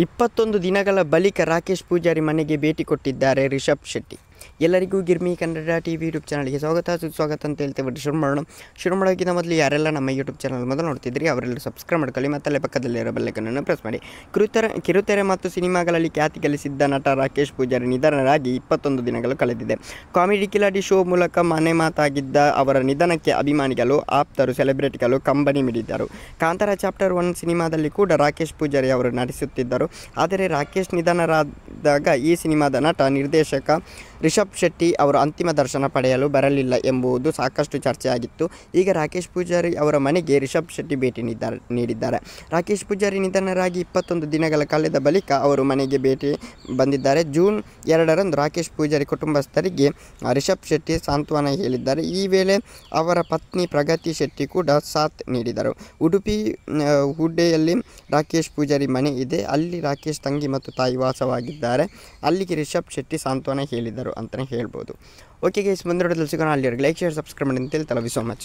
21 ದಿನಗಳ ಬಳಿಕ ರಾಕೇಶ್ ಪೂಜಾರಿ ಮನೆಗೆ ಭೇಟಿ ಕೊಟ್ಟಿದ್ದಾರೆ ರಿಷಬ್ ಶೆಟ್ಟಿ. ಎಲ್ಲರಿಗೂ ಗಿರ್ಮಿ ಕನ್ನಡ ಟಿವಿ ಯೂಟ್ಯೂಬ್ ಚಾನಲ್ಗೆ ಸುಸ್ವಾಗತ ಅಂತ ಹೇಳ್ತೇವೆ. ಶುರು ಮಾಡೋಕ್ಕಿಂತ ಮೊದಲು ಯಾರೆಲ್ಲ ನಮ್ಮ ಯೂಟ್ಯೂಬ್ ಚಾನಲ್ ಮೊದಲು ನೋಡ್ತಿದ್ರಿ ಅವರೆಲ್ಲರೂ ಸಬ್ಸ್ಕ್ರೈಬ್ ಮಾಡ್ಕೊಳ್ಳಿ ಮತ್ತು ಪಕ್ಕದಲ್ಲಿರೋ ಬೆಲ್ಲೈಕನ್ನು ಪ್ರೆಸ್ ಮಾಡಿ. ಕಿರುತೆರೆ ಮತ್ತು ಸಿನಿಮಾಗಳಲ್ಲಿ ಖ್ಯಾತಿ ಗಳಿಸಿದ್ದ ನಟ ರಾಕೇಶ್ ಪೂಜಾರಿ ನಿಧನರಾಗಿ 21 ದಿನಗಳು ಕಳೆದಿದೆ. ಕಾಮಿಡಿ ಕಿಲಾಡಿ ಶೋ ಮೂಲಕ ಮನೆ ಮಾತಾಗಿದ್ದ ಅವರ ನಿಧನಕ್ಕೆ ಅಭಿಮಾನಿಗಳು, ಆಪ್ತರು, ಸೆಲೆಬ್ರಿಟಿಗಳು ಕಂಬನಿ ಮಿಡಿದ್ದರು. ಕಾಂತಾರ ಚಾಪ್ಟರ್ 1 ಸಿನಿಮಾದಲ್ಲಿ ಕೂಡ ರಾಕೇಶ್ ಪೂಜಾರಿ ಅವರು ನಟಿಸುತ್ತಿದ್ದರು. ಆದರೆ ರಾಕೇಶ್ ನಿಧನರಾದಾಗ ಈ ಸಿನಿಮಾದ ನಟ ನಿರ್ದೇಶಕ ರಿಷಬ್ ಶೆಟ್ಟಿ ಅವರು ಅಂತಿಮ ದರ್ಶನ ಪಡೆಯಲು ಬರಲಿಲ್ಲ ಎಂಬುದು ಸಾಕಷ್ಟು ಚರ್ಚೆಯಾಗಿತ್ತು. ಈಗ ರಾಕೇಶ್ ಪೂಜಾರಿ ಅವರ ಮನೆಗೆ ರಿಷಬ್ ಶೆಟ್ಟಿ ಭೇಟಿ ನೀಡಿದ್ದಾರೆ. ರಾಕೇಶ್ ಪೂಜಾರಿ ನಿಧನರಾಗಿ 21 ದಿನಗಳ ಕಳೆದ ಬಳಿಕ ಅವರು ಮನೆಗೆ ಭೇಟಿ ಬಂದಿದ್ದಾರೆ. ಜೂನ್ 2ರಂದು ರಾಕೇಶ್ ಪೂಜಾರಿ ಕುಟುಂಬಸ್ಥರಿಗೆ ರಿಷಬ್ ಶೆಟ್ಟಿ ಸಾಂತ್ವನ ಹೇಳಿದ್ದಾರೆ. ಈ ವೇಳೆ ಅವರ ಪತ್ನಿ ಪ್ರಗತಿ ಶೆಟ್ಟಿ ಕೂಡ ಸಾಥ್ ನೀಡಿದರು. ಉಡುಪಿ ಹುಡ್ಡೆಯಲ್ಲಿ ರಾಕೇಶ್ ಪೂಜಾರಿ ಮನೆ ಇದೆ. ಅಲ್ಲಿ ರಾಕೇಶ್ ತಂಗಿ ಮತ್ತು ತಾಯಿ ವಾಸವಾಗಿದ್ದಾರೆ. ಅಲ್ಲಿಗೆ ರಿಷಬ್ ಶೆಟ್ಟಿ ಸಾಂತ್ವನ ಹೇಳಿದರು ಅಂತಲೇ ಹೇಳ್ಬೋದು. ಓಕೆ ಗೈಸ್, ಮುಂದೆ ಸಿಗೋಣ. ಅಲ್ಲಿವರೆಗೆ ಲೈಕ್, ಶೇರ್, ಸಬ್ಸ್ಕ್ರೈಬ್ ಮಾಡಿ ಅಂತ ಹೇಳ್ತಾ ಲವ್ ಯು ಸೋ ಮಚ್.